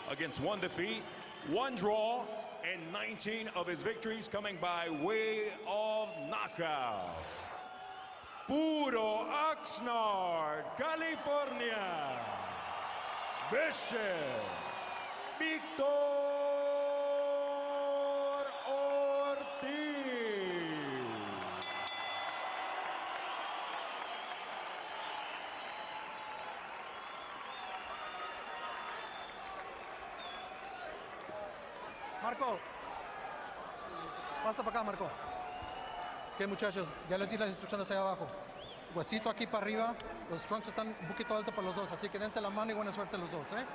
against 1 defeat, 1 draw, and 19 of his victories coming by way of knockout. Puro Oxnard, California. Vicious Victor Ortiz. Marco, pasa para acá, Marco. Ok, muchachos, ya les di las instrucciones ahí abajo. Huesito aquí para arriba, los trunks están un poquito altos para los dos, así que dense la mano y buena suerte los dos, ¿eh?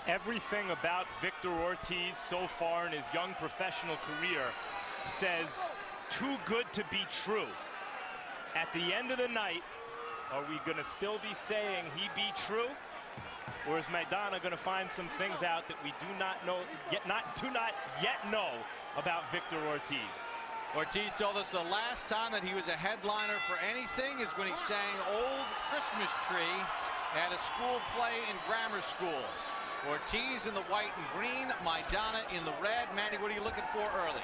Everything about Victor Ortiz so far in his young professional career says too good to be true. At the end of the night, are we going to still be saying he be true? Or is Maidana going to find some things out that we do not yet know about Victor Ortiz? Ortiz told us the last time that he was a headliner for anything is when he sang Old Christmas Tree at a school play in grammar school. Ortiz in the white and green, Maidana in the red. Manny, what are you looking for early?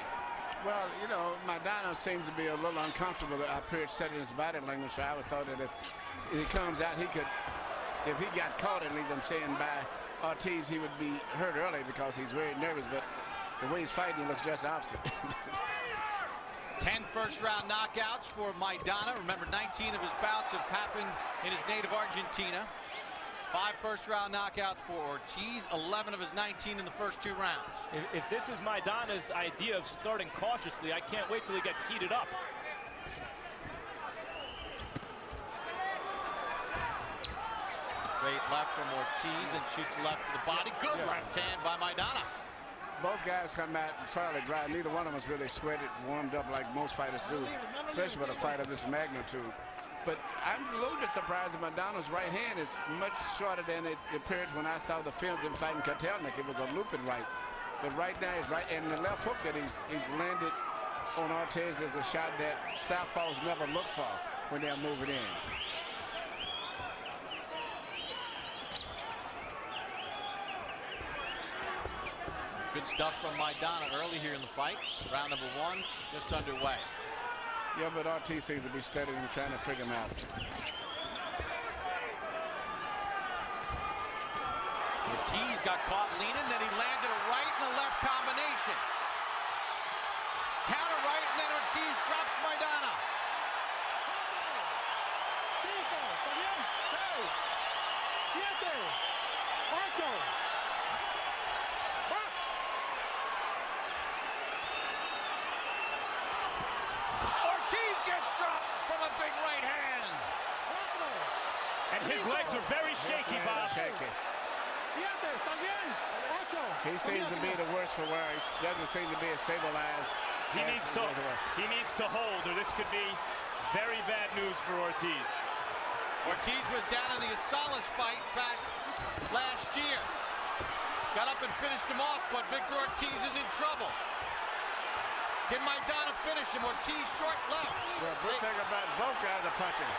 Well, you know, Maidana seems to be a little uncomfortable. I appeared studying his body language, so I would thought that if he comes out, he could, if he got caught, at least I'm saying, by Ortiz, he would be hurt early because he's very nervous, but the way he's fighting, he looks just the opposite. 10 first-round knockouts for Maidana. Remember, 19 of his bouts have happened in his native Argentina. 5 first-round knockouts for Ortiz, 11 of his 19 in the first 2 rounds. If this is Maidana's idea of starting cautiously, I can't wait till he gets heated up. Straight left from Ortiz, then shoots left to the body. Good left hand by Maidana. Both guys come out fairly dry. Neither one of them has really sweated, warmed up like most fighters do, especially with a fight of this magnitude. But I'm a little bit surprised that Maidana's right hand is much shorter than it appeared when I saw the films of him fighting Kotelnik. It was a looping right. But right now he's right, and the left hook that he's landed on Ortiz is a shot that southpaws never look for when they're moving in. Good stuff from Maidana early here in the fight. Round number 1 just underway. Yeah, but Ortiz seems to be studying and trying to figure him out. Ortiz got caught leaning, then he landed a right and a left combination. Counter right, and then Ortiz drops Maidana. 5, 6, 7, 8. Ortiz gets dropped from a big right hand. And his legs are very shaky, Bob. Shaky. He seems to be the worst for wear. He doesn't seem to be as stabilized. He needs to hold, or this could be very bad news for Ortiz. Ortiz was down in the Asalas fight back last year. Got up and finished him off, but Victor Ortiz is in trouble. Can Maidana finish him? Ortiz short left. Well, good thing about both guys are punching.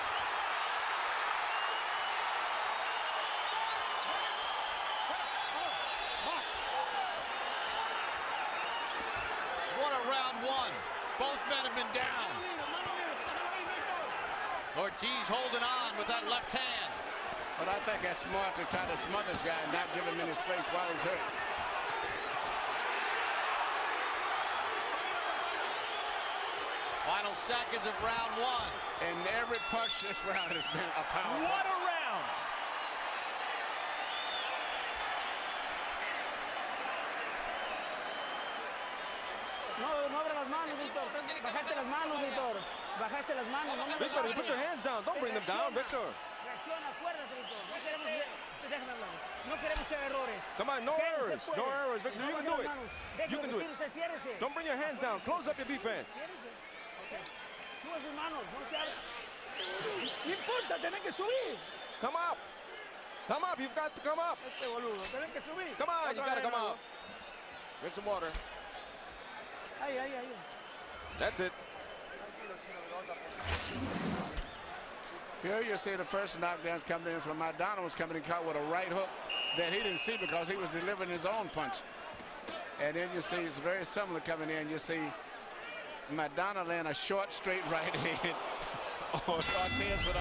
What a round 1. Both men have been down. Ortiz holding on with that left hand. But I think that's smart to try to smother this guy and not give him any space while he's hurt. Final seconds of round 1. And every punch this round has been a power. What a round! No abra las manos, Víctor. Bajaste las manos, Víctor. Bajaste las manos. No me Victor, you put your hands down. Don't bring them down, Victor. Reacciona, acuérdate, Víctor. Déjame hablar. No queremos hacer errores. Come on, no errors. No errors, Victor. You can do it. You can do it. Don't bring your hands down. Close up your defense. Sube sus manos. No se abra. No importa, tenés que subir. Come up. Come up. You've got to come up. Este boludo, tenés que subir. Come on, you got to come up. Drink some water. Ahí. That's it. Here you see the first knockdowns coming in from Maidana was coming in caught with a right hook that he didn't see because he was delivering his own punch. And then you see it's very similar coming in. You see Maidana land a short, straight right hand. Ortiz was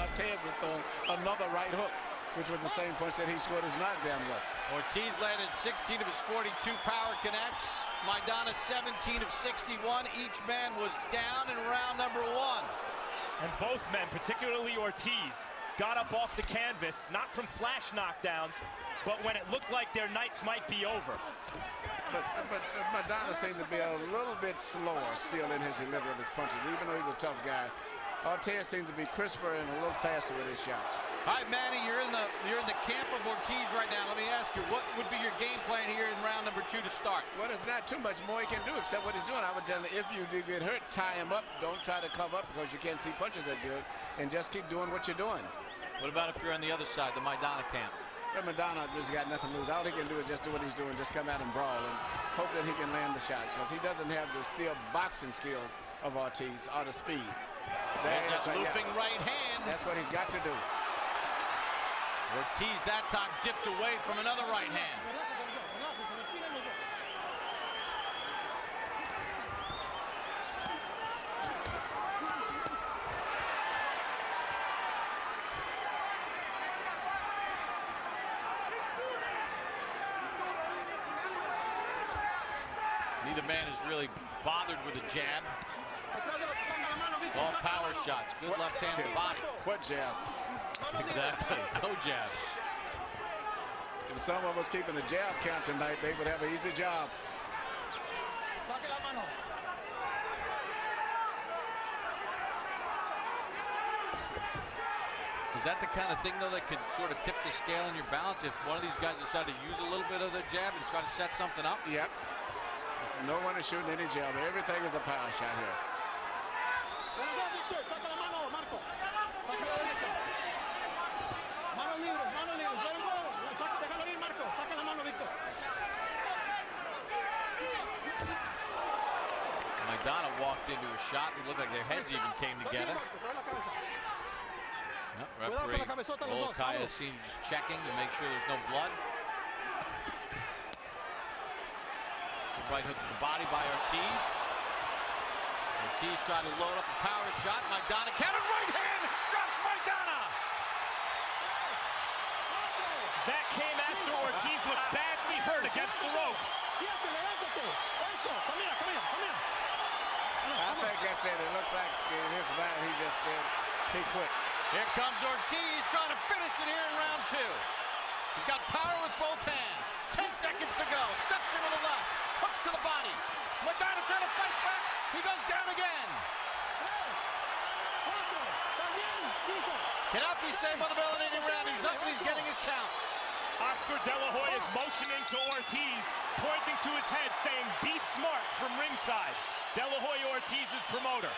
throwing another right hook, which was the same punch that he scored his knockdown with. Ortiz landed 16 of his 42 power connects. Maidana 17 of 61. Each man was down in round number 1. And both men, particularly Ortiz, got up off the canvas, not from flash knockdowns, but when it looked like their nights might be over. But Maidana seems to be a little bit slower still in his delivery of his punches, even though he's a tough guy. Ortiz seems to be crisper and a little faster with his shots. All right, Manny, you're in the camp of Ortiz right now. Let me ask you, what would be your game plan here in round number 2 to start? Well, there's not too much more he can do except what he's doing. I would tell him, if you do get hurt, tie him up. Don't try to cover up because you can't see punches that good, and just keep doing what you're doing. What about if you're on the other side, the Maidana camp? Well, Maidana has got nothing to lose. All he can do is just do what he's doing, just come out and brawl and hope that he can land the shot because he doesn't have the steel boxing skills of Ortiz or the speed. There's that looping right hand. That's what he's got to do. Ortiz that time dipped away from another right hand. Neither man is really bothered with a jab. All power shots. Good left hand to the body. What jab? Exactly. No jabs. If some of us keeping the jab count tonight, they would have an easy job. Is that the kind of thing, though, that could sort of tip the scale in your balance if one of these guys decide to use a little bit of their jab and try to set something up? Yep. No one is shooting any jab. Everything is a power shot here. Maidana walked into a shot. It looked like their heads even came together. Yep, referee Olkaya seems just checking to make sure there's no blood. Right hook to the body by Ortiz. Ortiz tried to load up a power shot. Maidana countered right hand. Drops Maidana. That came after Ortiz looked badly hurt against the ropes. I think that's it. It looks like in his mind he just said he quit. Here comes Ortiz trying to finish it here in round 2. He's got power with both hands. 10 seconds to go. Steps in with the left. Hooks to the body. Maidana trying to fight back. He goes down again. Cannot be saved by the bell in any round. He's up and he's getting his count. Oscar De La Hoya is motioning to Ortiz, pointing to his head, saying, "Be smart," from ringside. De La Hoya, Ortiz's promoter.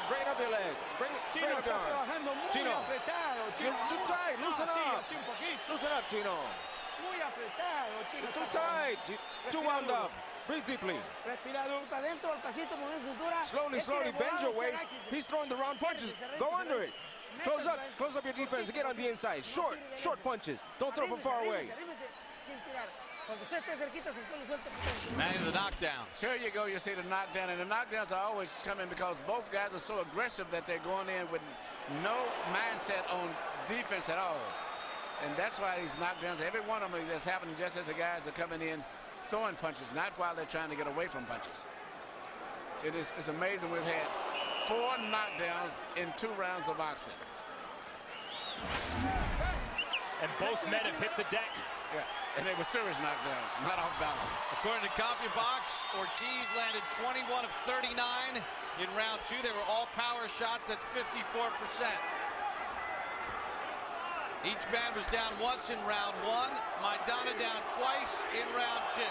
Straight up your leg. Bring it straight up your arm. Chino, you're too tight. Loosen up. Loosen up, Chino. You're too tight. Too wound up. Breathe deeply. Slowly, slowly. Bend your waist. He's throwing the round punches. Go under it. Close up your defense. Get on the inside. Short punches. Don't throw from far away. Manny, the knockdowns. Here you go. You see the knockdown, and the knockdowns are always coming because both guys are so aggressive that they're going in with no mindset on defense at all. And that's why these knockdowns, every one of them is happening just as the guys are coming in throwing punches, not while they're trying to get away from punches. It's amazing. We've had 4 knockdowns in 2 rounds of boxing. And both men have hit the deck. Yeah, and they were serious knockdowns, not off balance. According to CompuBox, Ortiz landed 21 of 39 in round 2. They were all power shots at 54%. Each man was down once in round 1. Maidana down twice in round 2.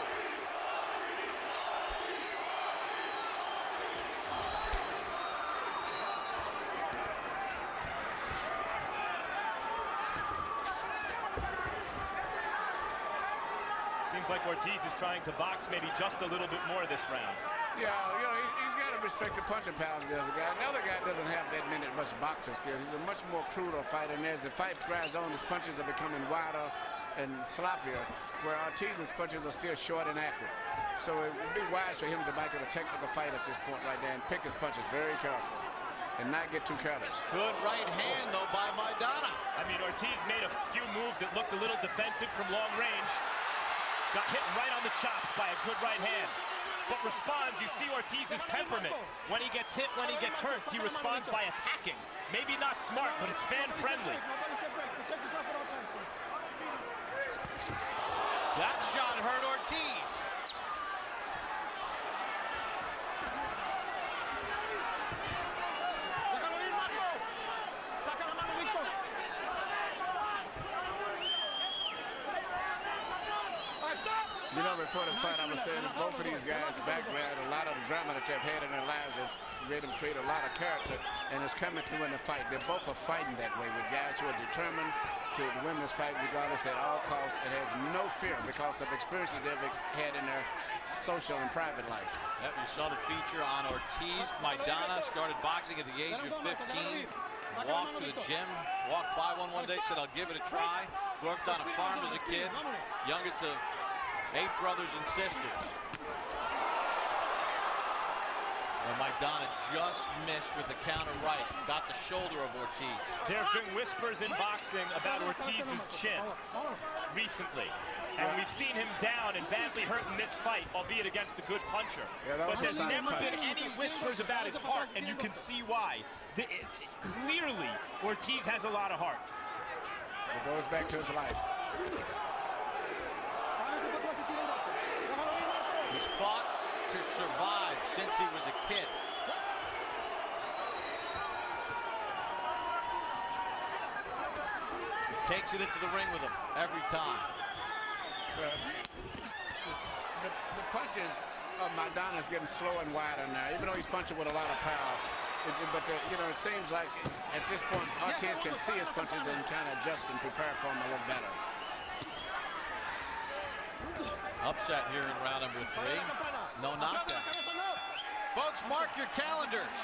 Seems like Ortiz is trying to box maybe just a little bit more this round. Yeah, you know, he's got to respect the punching power of the other guy. Another guy doesn't have that much boxing skills. He's a much more cruder fighter, and as the fight drives on, his punches are becoming wider and sloppier, where Ortiz's punches are still short and accurate. So it would be wise for him to make it a technical fight at this point right there and pick his punches very carefully and not get too careless. Good right hand, though, by Maidana. I mean, Ortiz made a few moves that looked a little defensive from long range. Got hit right on the chops by a good right hand. But responds, you see Ortiz's temperament. When he gets hit, when he gets hurt, he responds by attacking. Maybe not smart, but it's fan-friendly. That shot hurt Ortiz. You know, before the fight, I was saying that both of these guys' background, a lot of the drama that they've had in their lives has made them create a lot of character, and it's coming through in the fight. They both are fighting that way with guys who are determined to win this fight regardless at all costs. It has no fear because of experiences they've had in their social and private life. Yep, you saw the feature on Ortiz. Maidana started boxing at the age of 15. Walked to the gym, walked by one day, said, I'll give it a try. Worked on a farm as a kid, youngest of 8 brothers and sisters. Well, Maidana just missed with the counter right. Got the shoulder of Ortiz. There have been whispers in boxing about Ortiz's chin recently. And we've seen him down and badly hurt in this fight, albeit against a good puncher. But there's never been any whispers about his heart, and you can see why. Clearly, Ortiz has a lot of heart. It goes back to his life. He's fought to survive since he was a kid. He takes it into the ring with him every time. The punches of Maidana's getting slower and wider now, even though he's punching with a lot of power. You know, it seems like at this point, Ortiz can see his punches and kind of adjust and prepare for them a little better. Upset here in round number 3. No knockdown. Folks, mark your calendars.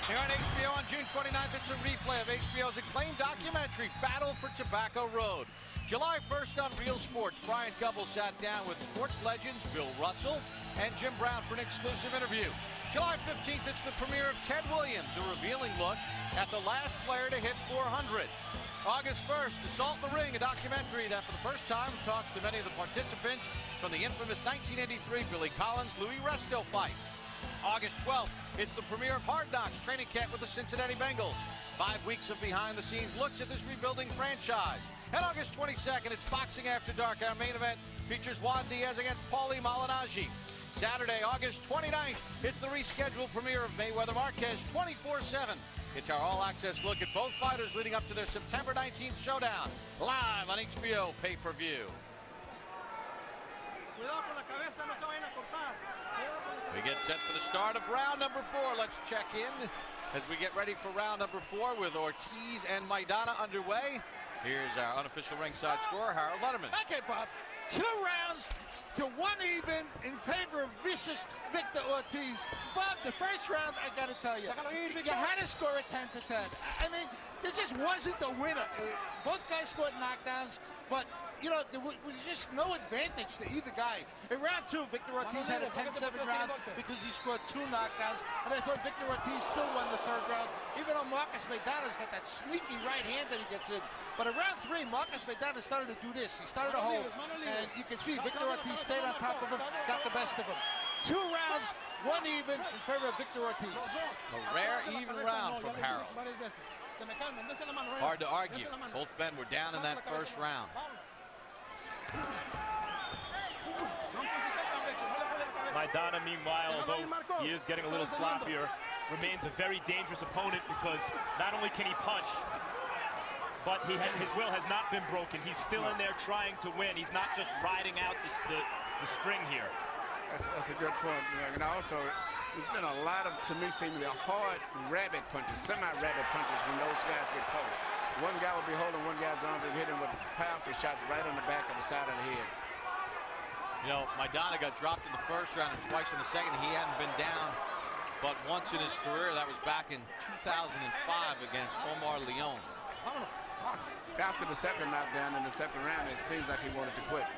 Here on HBO on June 29th, it's a replay of HBO's acclaimed documentary, Battle for Tobacco Road. July 1st on Real Sports, Brian Gubble sat down with sports legends Bill Russell and Jim Brown for an exclusive interview. July 15th, it's the premiere of Ted Williams, a revealing look at the last player to hit 400. August 1st, Assault in the Ring, a documentary that for the first time talks to many of the participants from the infamous 1983 Billy Collins-Louis Resto fight. August 12th, it's the premiere of Hard Knocks training camp with the Cincinnati Bengals. 5 weeks of behind-the-scenes looks at this rebuilding franchise. And August 22nd, it's Boxing After Dark. Our main event features Juan Diaz against Paulie Malignaggi. Saturday, August 29th, it's the rescheduled premiere of Mayweather Marquez 24/7. It's our all-access look at both fighters leading up to their September 19th showdown, live on HBO pay-per-view. We get set for the start of round number 4. Let's check in as we get ready for round number 4 with Ortiz and Maidana underway. Here's our unofficial ringside scorer, Harold Letterman. Okay, Bob. 2 rounds to 1 even in favor of vicious Victor Ortiz. Bob, the first round, I got to tell you, you had to score a 10-10. I mean, there just wasn't a winner. Both guys scored knockdowns, but, you know, there was just no advantage to either guy. In round 2, Victor Ortiz had a 10-7 round because he scored 2 knockdowns, and I thought Victor Ortiz still won the 3rd round, even though Marcus Maidana's got that sneaky right hand that he gets in. But in round 3, Marcus Maidana started to do this. He started to hold, and you can see Victor Ortiz stayed on top of him, got the best of him. 2 rounds, 1 even in favor of Victor Ortiz. A rare even round from Harold. Hard to argue. Both men were down in that first round. Maidana, meanwhile, although he is getting a little sloppier, remains a very dangerous opponent because not only can he punch, but his will has not been broken. He's still in there trying to win. He's not just riding out the string here. That's a good point. And also, there's been a lot of, to me, seemingly hard rabbit punches, semi-rabbit punches when those guys get close. One guy will be holding one guy's arm and hit him with powerful shots right on the back of the side of the head. You know, Maidana got dropped in the first round and twice in the second. He hadn't been down but once in his career. That was back in 2005 against Omar Leon. After the second knockdown in the second round, it seems like he wanted to quit.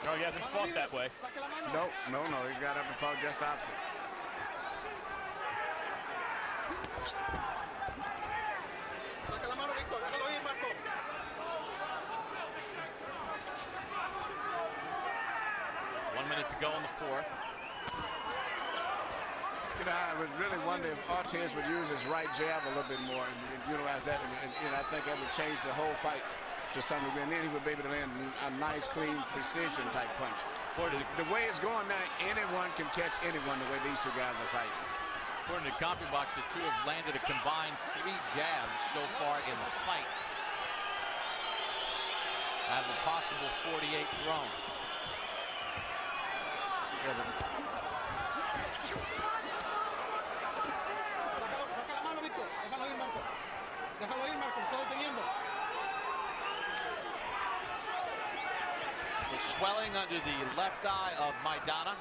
No, he hasn't fought that way. No. He's got up and fought just opposite. Saca la mano, Víctor. Déjalo ir, Marco. 1 minute to go in the fourth. You know, I would really wonder if Ortiz would use his right jab a little bit more and utilize that. And I think that would change the whole fight to some degree. And then he would be able to land a nice, clean, precision type punch. The way it's going now, anyone can catch anyone the way these two guys are fighting. According to CompuBox, the two have landed a combined 3 jabs so far in the fight, out of a possible 48 thrown. Saca la mano, Víctor. Déjalo ir, Marco. Déjalo ir, Marco. Está deteniendo. The swelling under the left eye of Maidana.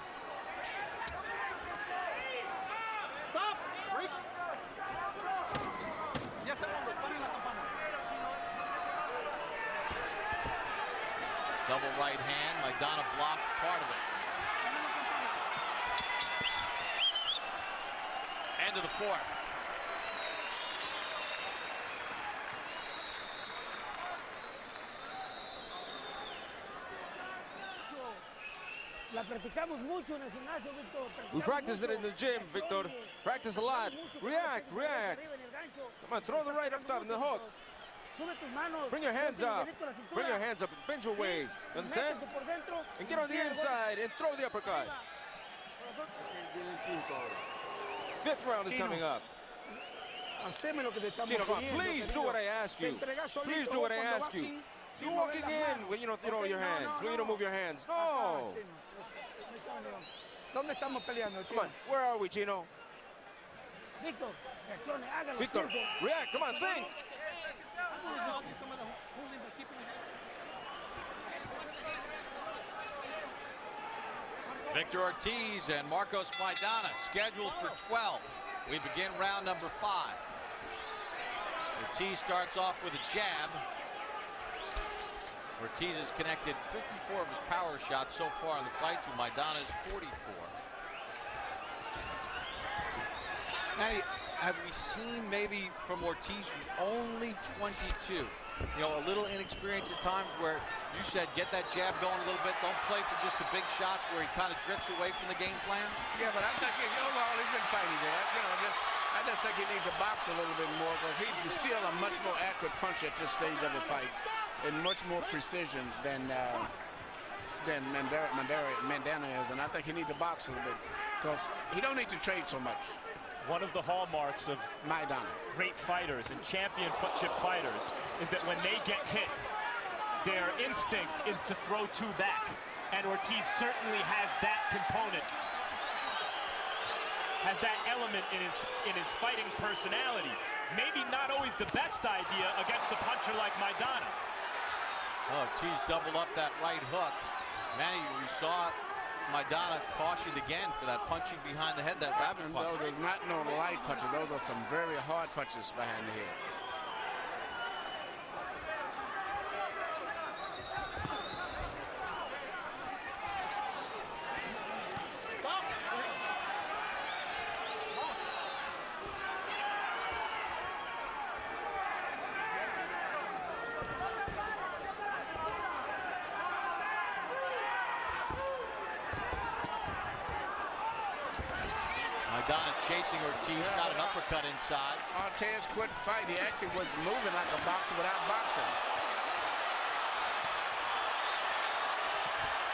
Stop. Break. Ya segundos. Paren la campana. Double right hand. Maidana blocked part of it. End of the fourth. La practicamos mucho en el gimnasio, Víctor. We practice it in the gym, Victor. Practice a lot. React. Come on, throw the right up top in the hook. Bring your hands up. Bring your hands up. Bend your waist. You understand? And get on the inside and throw the uppercut. 5th round is coming up. Chino, come on, please do what I ask you. Please do what I ask you. You're walking in when you don't throw your hands, when you don't move your hands. No. ¿Dónde estamos peleando, Come on, where are we, Chino? Víctor, reaccione, hágalo. Victor, react, come on, think. Victor Ortiz and Marcos Maidana scheduled for 12. We begin round number 5. Ortiz starts off with a jab. Ortiz has connected 54 of his power shots so far in the fight to Maidana's 44. Now, have we seen maybe from Ortiz, who's only 22, you know, a little inexperienced at times, where you said get that jab going a little bit, don't play for just the big shots where he kind of drifts away from the game plan? Yeah, but I think overall he's been fighting that. You know, I just think he needs to box a little bit more, because he's still a much more accurate puncher at this stage of the fight, and much more precision than Maidana is. And I think he needs to box a little bit, because he don't need to trade so much. One of the hallmarks of Maidana, great fighters and championship fighters, is that when they get hit, their instinct is to throw 2 back. And Ortiz certainly has that component, has that element in his fighting personality. Maybe not always the best idea against a puncher like Maidana. Oh, Ortiz doubled up that right hook. Manny, we saw Maidana cautioned again for that punching behind the head, that rabbit punch. Those are not no light punches. Those are some very hard punches behind the head. Maidana chasing Ortiz, shot an uppercut inside. Ortiz quit fight. He actually was moving like a boxer without boxing.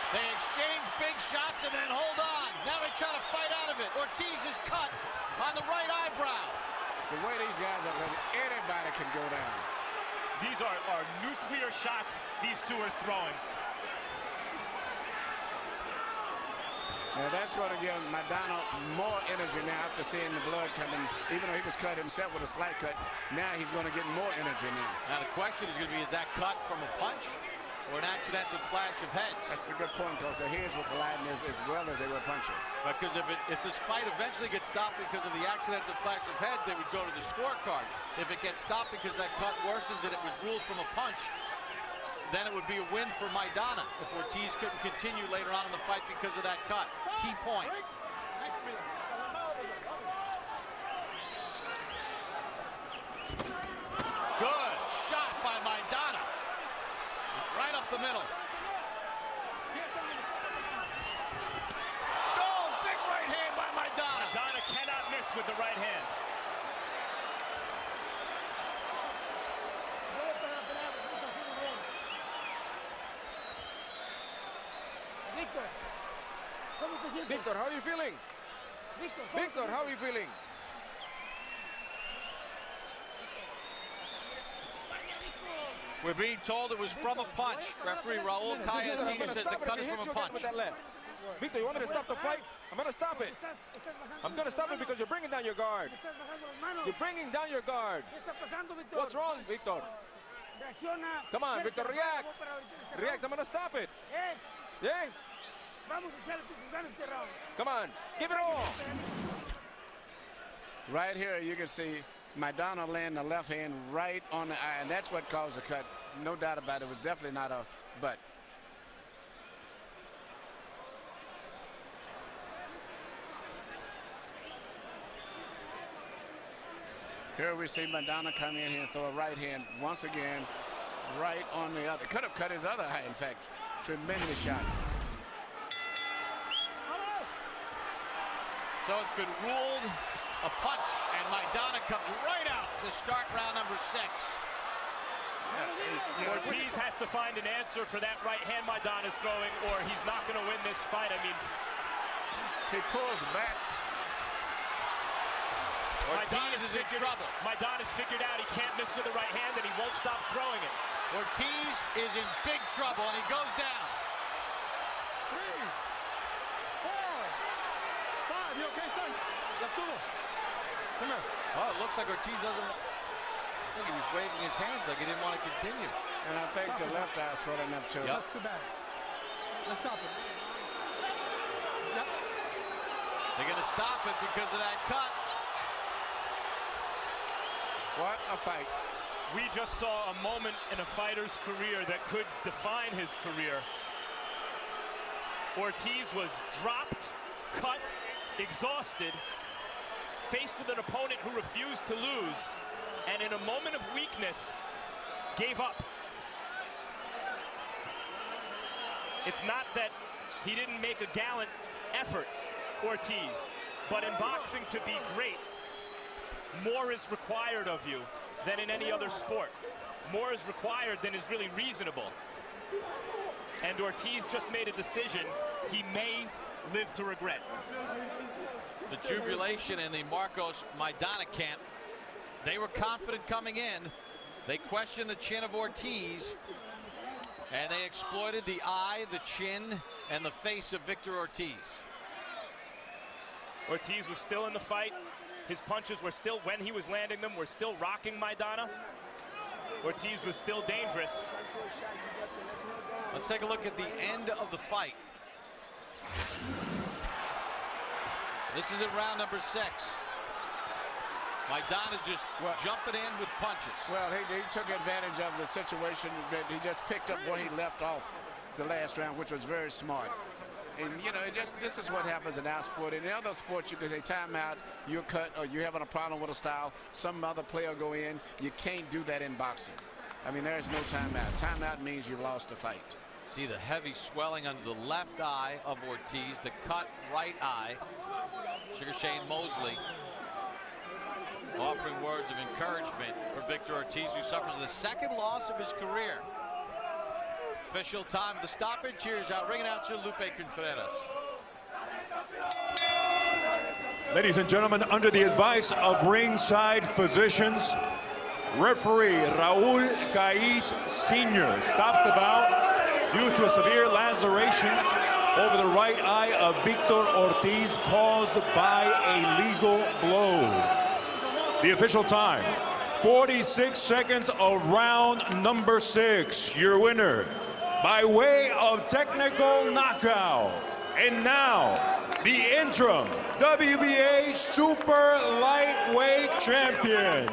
They exchange big shots and then hold on. Now they try to fight out of it. Ortiz is cut on the right eyebrow. The way these guys are going, anybody can go down. These are nuclear shots these two are throwing. Now that's going to give Maidana more energy now after seeing the blood coming. Even though he was cut himself with a slight cut, now he's going to get more energy now. Now the question is going to be, is that cut from a punch, or an accidental flash of heads. That's a good point, because their heads were colliding as well as they were punching. Because if this fight eventually gets stopped because of the accidental flash of heads, they would go to the scorecards. If it gets stopped because that cut worsens and it was ruled from a punch, then it would be a win for Maidana if Ortiz couldn't continue later on in the fight because of that cut. Key point. Good shot by Maidana. Right up the middle. Oh, big right hand by Maidana. Maidana cannot miss with the right hand. Victor, how are you feeling? Victor, how are you feeling? We're being told it was from a punch. Referee Raul Caya Sr. says the cut is from a punch. With that left. Victor, you want me to stop the fight? I'm going to stop it. I'm going to stop it because you're bringing down your guard. You're bringing down your guard. What's wrong, Victor? Come on, Victor, react. React, I'm going to stop it. Yeah? Come on, give it all. Right here, you can see Maidana laying the left hand right on the eye, and that's what caused the cut. No doubt about it. It was definitely not a butt. Here we see Maidana come in here and throw a right hand once again right on the other. Could have cut his other eye, in fact. Tremendous shot. So it's been ruled a punch, and Maidana comes right out to start round number 6. Ortiz has to find an answer for that right hand Maidana's throwing, or he's not going to win this fight. I mean, he pulls back. Ortiz is in trouble. Maidana's figured out he can't miss with the right hand, and he won't stop throwing it. Ortiz is in big trouble, and he goes down. 3, 4, 5. You okay, son? Let's do it. Come here. Well, it looks like Ortiz doesn't. I think he was waving his hands like he didn't want to continue. And I think the left eye swelling up too. Yep. That's too bad. Let's stop it. Yep. They're going to stop it because of that cut. What a fight. We just saw a moment in a fighter's career that could define his career. Ortiz was dropped, cut, exhausted, faced with an opponent who refused to lose, and in a moment of weakness, gave up. It's not that he didn't make a gallant effort, Ortiz, but in boxing, to be great, more is required of you than in any other sport. More is required than is really reasonable. And Ortiz just made a decision he may live to regret. The jubilation in the Marcos Maidana camp. They were confident coming in. They questioned the chin of Ortiz, and they exploited the eye, the chin, and the face of Victor Ortiz. Ortiz was still in the fight. His punches were still, when he was landing them, were still rocking Maidana. Ortiz was still dangerous. Let's take a look at the end of the fight. This is in round number 6. Maidana's just jumping in with punches. Well, he took advantage of the situation, but he just picked up where he left off the last round, which was very smart. And, you know, this is what happens in our sport. In other sports, you can say timeout, you're cut, or you're having a problem with a style, some other player go in. You can't do that in boxing. I mean, there's no timeout. Timeout means you lost the fight. See the heavy swelling under the left eye of Ortiz, the cut right eye. Sugar Shane Mosley offering words of encouragement for Victor Ortiz, who suffers the second loss of his career. Official time of the stoppage. Cheers out. Ring announcer Lupe Contreras. Ladies and gentlemen, under the advice of ringside physicians, referee Raul Caiz Sr. stops the bout due to a severe laceration over the right eye of Victor Ortiz caused by a legal blow. The official time, 46 seconds of round number 6. Your winner, by way of technical knockout. And now, the interim WBA Super Lightweight Champion,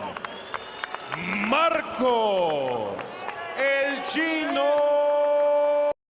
Marcos El Chino